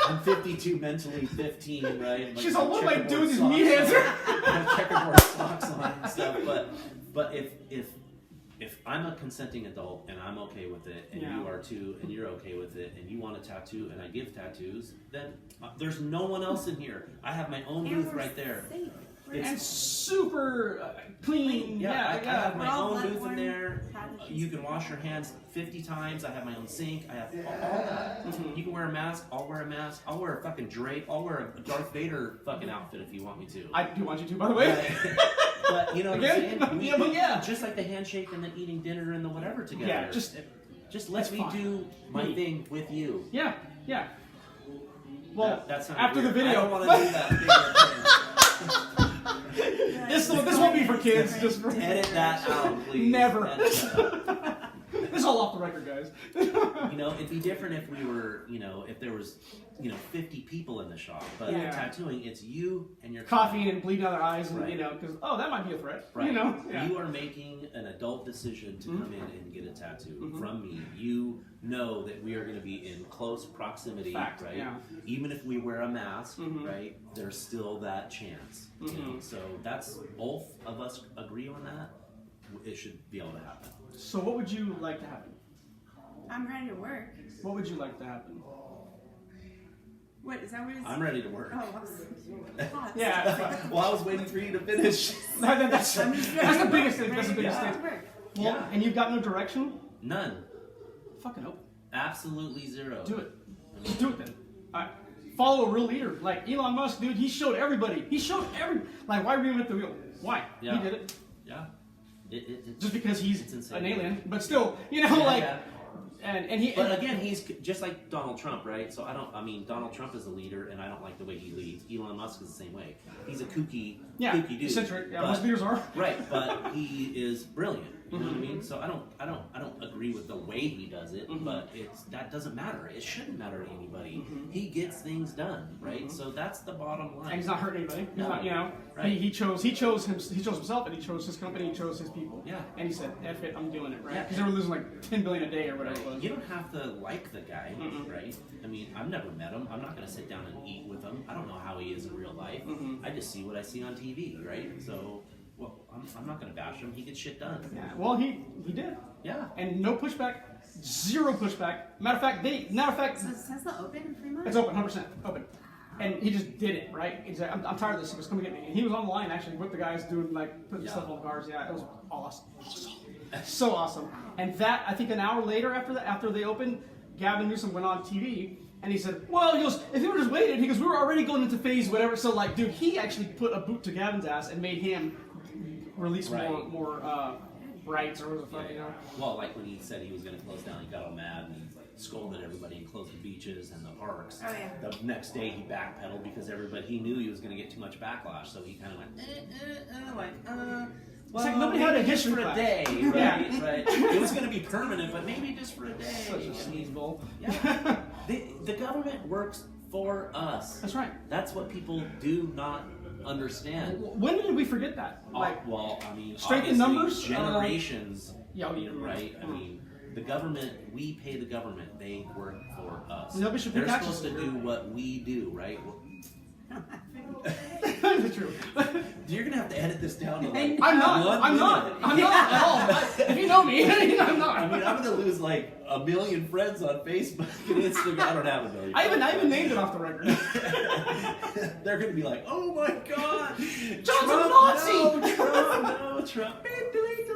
B: I'm 52, mentally 15, right?
A: She's all, what am I
B: checkerboard
A: doing with these
B: socks
A: meatheads?
B: on. I have checkerboard socks on and stuff. But if I'm a consenting adult and I'm okay with it, and you are too, and you're okay with it, and you want a tattoo, and I give tattoos, then there's no one else in here. I have my own booth right there.
A: And super clean.
B: Yeah, I have my
C: All
B: own booth in
C: blood-borne
B: there.
C: pathogens.
B: You can wash your hands 50 times. I have my own sink. I have all that. You can wear a mask. I'll wear a mask. I'll wear a fucking drape. I'll wear a Darth Vader fucking outfit if you want me to.
A: I do want you to, by the way.
B: But you know what
A: Again?
B: I'm saying?
A: Yeah.
B: Just like the handshake and the eating dinner and the whatever together.
A: Yeah, just
B: let me
A: fine.
B: do my thing with you.
A: Yeah. Well,
B: That's not
A: after
B: weird.
A: the video,
B: I don't want to do that.
A: this won't be for kids. Just for
B: Edit that out, please.
A: Never.
B: Edit that out.
A: This is all off the record, guys.
B: It'd be different if we were, if there was, 50 people in the shop. But
A: Yeah.
B: tattooing, it's you and your
A: Coughing
B: client.
A: and bleeding out their eyes, and
B: Right.
A: because that might be a threat.
B: Right.
A: Yeah.
B: You are making an adult decision to come in and get a tattoo from me. You know that we are going to be in close proximity,
A: Fact,
B: right?
A: yeah.
B: Even if we wear a mask, right? There's still that chance. So that's both of us agree on that. It should be able to happen.
A: So what would you like to happen?
C: I'm ready to work.
A: What would you like to happen?
C: What, is that what it's...
B: I'm ready to work.
C: Oh, I was...
A: Yeah.
B: Well, I was waiting for you to finish.
A: That's the biggest thing. That's the biggest
C: Ready
A: thing.
C: to work.
A: Well,
B: Yeah.
A: and you've got no direction?
B: None.
A: Fucking open.
B: Absolutely zero.
A: Do it. Just do it then. All right. Follow a real leader. Like Elon Musk, dude, he showed everybody. Like, why reinvent the wheel? Why?
B: Yeah.
A: He did it.
B: Yeah. It's
A: Just because he's
B: it's insane.
A: an alien. But still,
B: Yeah.
A: And he...
B: But again, he's just like Donald Trump, right? So Donald Trump is a leader, and I don't like the way he leads. Elon Musk is the same way. He's a kooky dude.
A: eccentric. Yeah,
B: But-
A: most leaders are.
B: Right, but he is brilliant. You know what I mean? So I don't agree with the way he does it, but that doesn't matter. It shouldn't matter to anybody. He gets things done, right? So that's the bottom line.
A: And he's not hurting anybody. He's
B: No.
A: not,
B: Right.
A: he chose himself, and he chose his company, he chose his people.
B: Yeah.
A: And he said, "F it, I'm doing it," right?
B: Yeah.
A: Because they were losing like 10 billion a day or whatever it was.
B: You don't have to like the guy, right? I mean, I've never met him. I'm not going to sit down and eat with him. I don't know how he is in real life. I just see what I see on TV, right? So, well, I'm not going to bash him. He gets shit done.
A: Yeah. Well, he did,
B: Yeah.
A: and no pushback, zero pushback. Matter of fact,
C: So is Tesla open in Fremont?
A: it's open, 100% open. And he just did it, right? He's like, I'm tired of this. He goes, come get me. And he was on the line actually with the guys doing putting stuff on the cars. Yeah, it was awesome. So awesome. And that, I think an hour later after they opened, Gavin Newsom went on TV and he said, well, he goes, if he would have waited, he goes, we were already going into phase whatever. So like, dude, he actually put a boot to Gavin's ass and made him release more rights or whatever the fuck, you know.
B: Well, like when he said he was going to close down, he got all mad and he scolded everybody and closed the beaches and the parks.
C: Oh, yeah.
B: The next day he backpedaled because he knew he was going to get too much backlash, so he kind of went, well,
A: like nobody had a history
B: for a
A: class.
B: day, right?
A: Yeah.
B: Right? It was going to be permanent, but maybe just for a day.
A: Such a sneezeball.
B: Yeah. The government works for us.
A: That's right.
B: That's what people do not understand.
A: When did we forget that? Like,
B: well, I mean,
A: strength in
B: obviously,
A: numbers,
B: generations.
A: yeah,
B: right. I mean, the government. We pay the government. They work for us.
A: Nobody should pay
B: They're
A: taxes
B: supposed to do what we do, right?
A: That's true.
B: You're gonna have to edit this down to like
A: I'm not at all. If you know me, I'm not.
B: I mean, I'm gonna lose like 1 million friends on Facebook and Instagram. I don't have 1 million.
A: I even named it off the record.
B: They're gonna be like, "Oh my God,
A: John's a Nazi!"
B: No, Trump, no, Trump. Delete.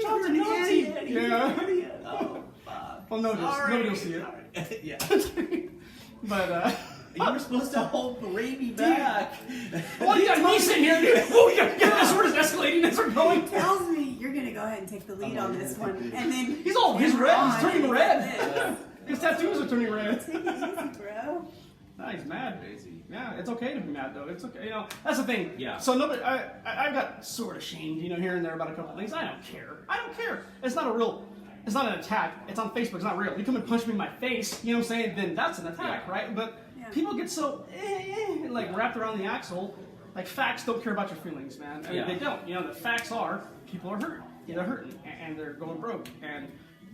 A: John's a
B: You're an
A: Nazi.
B: idiot.
A: Yeah.
B: You're an idiot. Oh fuck.
A: Well, nobody will see it.
B: Yeah.
A: But
B: You were supposed to hold me back.
A: well, you got me sitting here, dude. Oh, yeah, this word is escalating as we're going.
C: Tells me you're gonna go ahead and take the lead on this one, and then
A: He's red. He's turning red.
C: This.
A: His tattoos are turning red.
C: Take it easy, bro.
A: Nah, he's mad.
B: Crazy.
A: Yeah, it's okay to be mad though. It's okay, you know. That's the thing.
B: Yeah.
A: So nobody, I got sort of shamed, you know, here and there about a couple of things. I don't care. It's not an attack. It's on Facebook. It's not real. You come and punch me in my face, you know what I'm saying? Then that's an attack, right? But people get so like wrapped around the axle. Like facts don't care about your feelings, man. I mean, they don't. You know, the facts are people are hurt. They're hurting and they're going broke and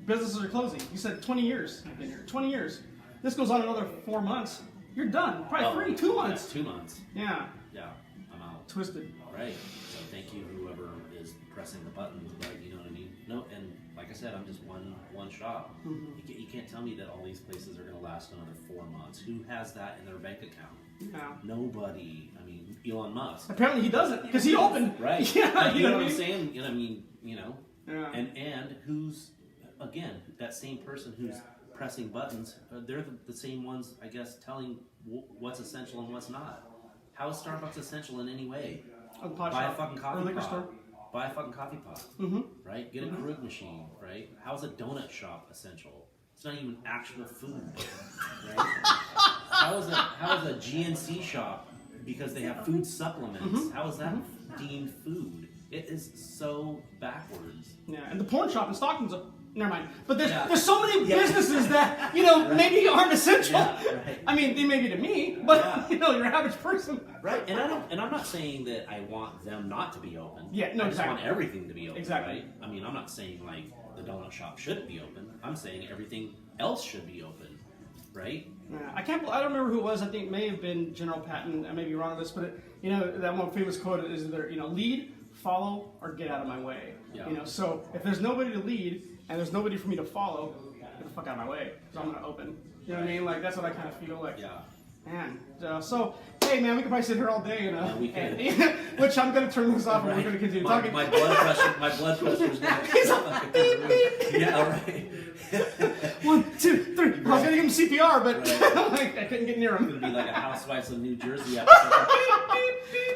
A: businesses are closing. You said 20 years. You've been here. 20 years. This goes on another 4 months. You're done. Probably 2 months.
B: 2 months.
A: Yeah.
B: Yeah, I'm out.
A: Twisted.
B: Right. So thank you, whoever is pressing the buttons. Right. You know what I mean? No. And like I said, I'm just one shop.
A: Mm-hmm.
B: You can't tell me that all these places are going to last another 4 months. Who has that in their bank account?
A: Yeah.
B: Nobody. I mean, Elon Musk.
A: Apparently he doesn't because he opened.
B: Right.
A: Yeah.
B: You know what I'm saying? You know, I mean, you know.
A: Yeah.
B: And who's again that same person who's pressing buttons? They're the same ones, I guess, telling what's essential and what's not. How is Starbucks essential in any way?
A: A pot
B: Buy
A: shop.
B: a fucking
A: Or
B: coffee
A: a liquor
B: pot.
A: store.
B: Buy a fucking coffee pot.
A: Mm-hmm.
B: Right? Get a Keurig machine. Right? How's a donut shop essential? It's not even actual food. Right? How is a GNC shop because they have food supplements? How is that deemed food? It is so backwards.
A: Yeah, and the porn shop in Stockton's never mind. But there's
B: Yeah.
A: there's so many
B: Yeah.
A: businesses that, you know, maybe aren't essential.
B: Yeah, right.
A: I mean, they may be to me, but
B: Yeah.
A: you know, your average person.
B: Right, and I'm not saying that I want them not to be open.
A: Yeah, no,
B: I just
A: exactly.
B: want everything to be open.
A: Exactly.
B: Right? I mean, I'm not saying like the donut shop shouldn't be open. I'm saying everything else should be open. Right?
A: Yeah, I don't remember who it was. I think it may have been General Patton. I may be wrong on this, but you know, that one famous quote is either, you know, lead, follow, or get out of my way.
B: Yeah.
A: You know, so if there's nobody to lead and there's nobody for me to follow, get the fuck out of my way, because I'm gonna open. You know what I mean? Like that's what I kind of feel like.
B: Yeah.
A: Man, so hey, man, we could probably sit here all day, and
B: we could.
A: which I'm gonna turn this off, and
B: Right.
A: we're gonna continue
B: my,
A: talking.
B: My blood pressure's gonna
A: He's like, beep, beep.
B: Yeah, all right.
A: 1, 2, 3. I was gonna give him CPR, but
B: Right.
A: like, I couldn't get near
B: It's gonna
A: him.
B: be like a Housewives of New Jersey episode.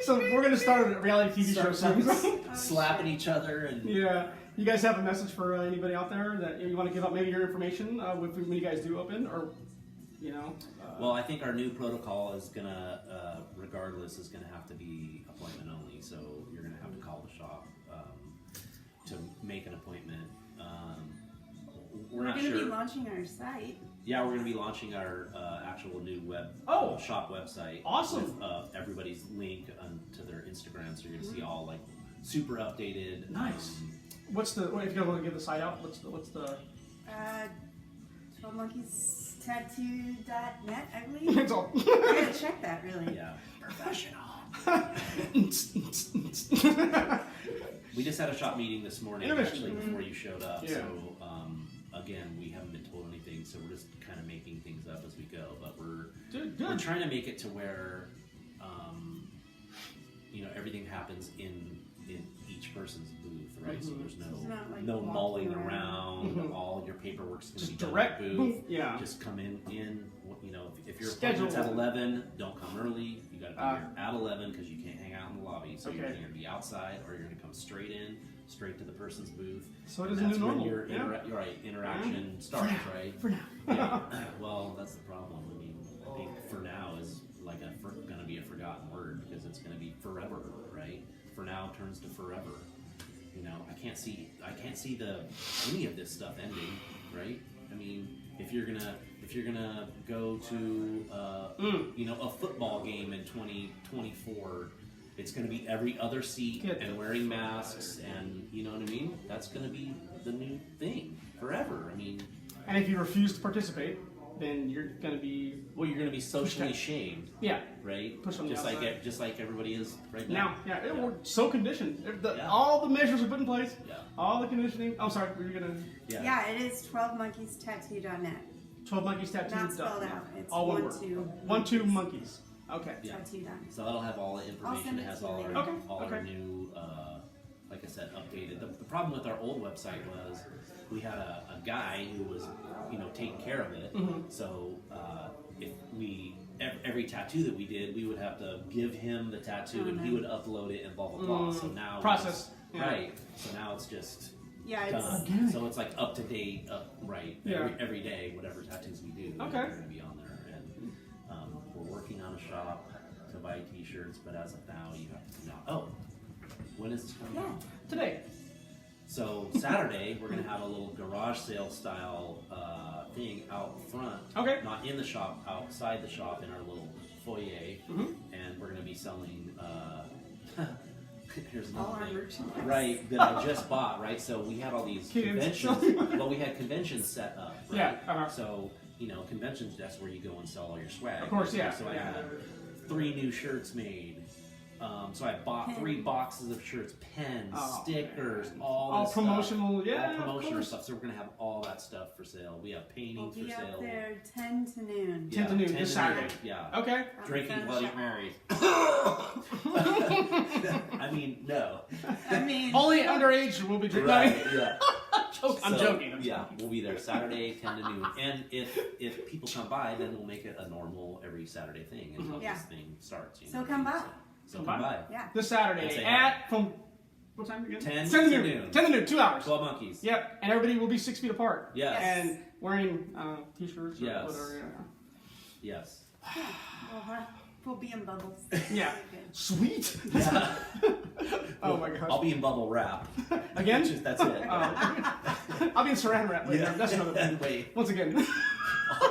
A: So we're gonna start a reality TV show soon.
B: Slapping each other and
A: Yeah. You guys have a message for anybody out there that you want to give up? Maybe your information when you guys do open, or you know.
B: Well, I think our new protocol is gonna, regardless, is gonna have to be appointment only. So you're gonna have to call the shop to make an appointment. We're not
C: going to
B: sure.
C: be launching our site.
B: Yeah, we're gonna be launching our actual new shop website.
A: Awesome.
B: With everybody's link to their Instagram, so you're gonna see all like super updated.
A: Nice. What's the? If you want to give the site out, what's the?
C: 12monkeystattoo.net, I believe.
A: It's all.
C: I gotta check that, really.
B: Yeah.
A: Professional.
B: We just had a shop meeting this morning,
A: Innovation.
B: actually, before you showed up.
A: Yeah.
B: So, again, we haven't been told anything, so we're just kind of making things up as we go. But we're trying to make it to where, you know, everything happens in each person's booth, right? So there's
C: It's not like
B: no
C: walking
B: mulling
C: around.
B: around. All your paperwork's going to
A: Just
B: be done
A: direct,
B: at the
A: boom,
B: booth.
A: yeah.
B: Just come in. You know, if your
A: Schedule.
B: appointment's at 11, don't come early. You got to be here at 11 because you can't hang out in the lobby. So you're
A: Okay.
B: either going to be outside or you're going to come straight in, straight to the person's booth.
A: So it
B: And
A: is a new
B: that's when
A: normal.
B: your
A: Yeah.
B: you're right, interaction starts, right?
A: For now.
B: Yeah. Well, that's the problem. I mean, I think for now is like going to be a forgotten word because it's going to be forever, right? For now turns to forever. You know, I can't see any of this stuff ending, right? I mean, if you're gonna go to you know, a football game in 2024, it's gonna be every other seat and wearing masks, and you know what I mean. That's gonna be the new thing forever. I mean,
A: And if you refuse to participate, then you're going to be
B: you're gonna be socially shamed,
A: yeah.
B: right?
A: Push on the
B: Just like
A: outside.
B: just like everybody is right now.
A: Now, we're so conditioned.
B: Yeah.
A: All the measures are put in place.
B: Yeah.
A: All the conditioning. I'm sorry, were you gonna?
C: Yeah, it is 12monkeystattoo.net.
A: 12 monkeys tattoo.
C: Not spelled out. It's
A: all one
C: one,
A: word.
C: two.
A: 1, 2 monkeys. Okay.
B: Yeah.
C: Tattoo.net.
B: So that'll have all the information.
C: send
B: It
C: it
B: has
C: to you
B: all
C: later.
B: our
A: Okay,
B: all our
A: okay.
B: new, like I said, updated. The problem with our old website was we had a guy who was, you know, taking care of it.
A: Mm-hmm.
B: So if we every tattoo that we did, we would have to give him the tattoo, and he would upload it and blah blah blah. So now
A: Process.
B: it's- right? So now it's just
C: Yeah, it's
B: done. So it's like up to date, right?
A: Yeah.
B: Every day, whatever tattoos we do,
A: Okay.
B: they're going to be on there. And we're working on a shop to buy T-shirts, but as of now, you have to come out. Oh, when is this coming
C: yeah.
B: out?
A: Today.
B: So Saturday, we're going to have a little garage sale style thing out front.
A: Okay.
B: Not in the shop, outside the shop in our little foyer, and we're going to be selling. Here's another
C: All our
B: thing.
C: merchandise.
B: Right, that I just bought, right? So we had all these
A: Kids.
B: conventions. Well, we had conventions set up, right?
A: Yeah, uh-huh.
B: So, you know, conventions, that's where you go and sell all your swag.
A: Of course, yeah.
B: So I
A: Yeah.
B: had 3 new shirts made. So I bought 3 boxes of shirts, pens,
A: Oh,
B: stickers,
A: man.
B: all
A: All
B: this
A: promotional,
B: stuff.
A: yeah,
B: All
A: of
B: promotional
A: course.
B: stuff. So we're going to have all that stuff for sale. We have
C: We'll
B: paintings
C: be
B: for
C: up
B: sale.
C: there 10 to noon.
A: 10 to noon,
B: 10
A: this
B: to
A: Saturday.
B: noon, Yeah.
A: Okay.
B: Drinking while you're married. I mean, no.
C: I mean,
A: Only underage will be drinking.
B: Right, yeah.
A: I'm
B: So,
A: joking. I'm
B: yeah,
A: joking.
B: we'll be there Saturday, 10 to noon. And if people come by, then we'll make it a normal every Saturday thing until
C: Yeah.
B: this thing starts. You
C: So
B: know?
C: come by.
B: So
A: Come
B: come
A: by.
B: by.
C: yeah.
A: This Saturday
B: That's it.
A: at from what time again?
B: 10
A: to
B: to
A: noon.
B: noon.
A: 10 to noon. 2 hours.
B: 12 monkeys.
A: Yep. And everybody will be 6 feet apart.
B: Yes.
A: And wearing t-shirts or
B: Yes.
A: whatever.
B: Yes.
C: We'll be in bubbles.
A: Yeah.
C: Good.
A: Sweet.
B: Yeah.
A: Oh my gosh.
B: I'll be in bubble wrap.
A: Again?
B: That's it.
A: I'll be in saran wrap later.
B: Yeah.
A: That's another thing.
B: Wait.
A: Once again.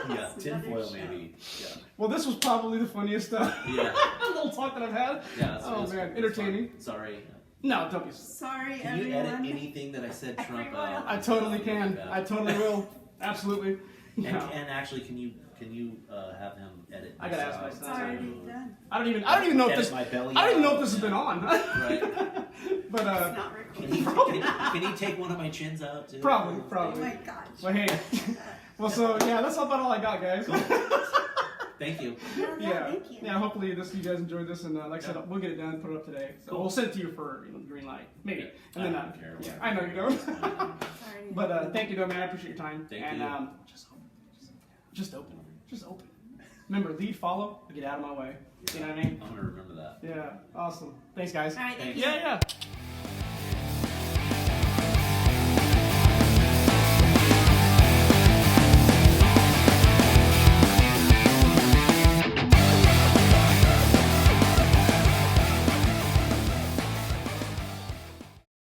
B: Yeah.
C: That's
B: Tinfoil
C: another show.
B: maybe. Yeah.
A: Well, this was probably the funniest
B: Yeah.
A: little talk that I've had.
B: Yeah. It's,
A: Oh
B: it's,
A: man,
B: it's
A: entertaining.
B: fun. Sorry.
A: No, don't be.
C: Sorry,
B: Can you
C: everyone.
B: edit anything that I said Trump
C: Everyone.
B: out?
A: I totally can.
B: Yeah.
A: I totally will. Absolutely.
B: And,
A: No.
B: and actually, can you have him edit?
A: I gotta
B: this
A: ask my
B: out?
C: It's
A: son.
C: already done.
A: I don't even know if
B: Edit
A: this.
B: my belly
A: I don't even know
B: out.
A: if this has been on.
B: Right.
A: But
C: It's not
B: Can
C: recording.
B: he take one of my chins out too?
A: Probably,
C: Oh
A: probably.
C: my gosh.
A: But hey, well, so yeah, that's about all I got, guys.
B: Thank you.
A: Yeah,
C: Thank you.
A: yeah. Hopefully, you guys enjoyed this, and like I said,
B: Yeah.
A: we'll get it done, put it up today. So
B: Cool.
A: we'll send it to you for the green light, maybe, and
B: I
A: then
B: don't care.
A: yeah, I know you don't.
C: Sorry.
A: But thank you, though, man. I appreciate your time.
B: Thank
A: and
B: you.
A: Just open. Remember, lead, follow, get out of my way. You know what I mean?
B: I'm gonna remember that.
A: Yeah, awesome. Thanks, guys.
C: All right, thank
B: Thanks.
C: you.
A: Yeah, yeah.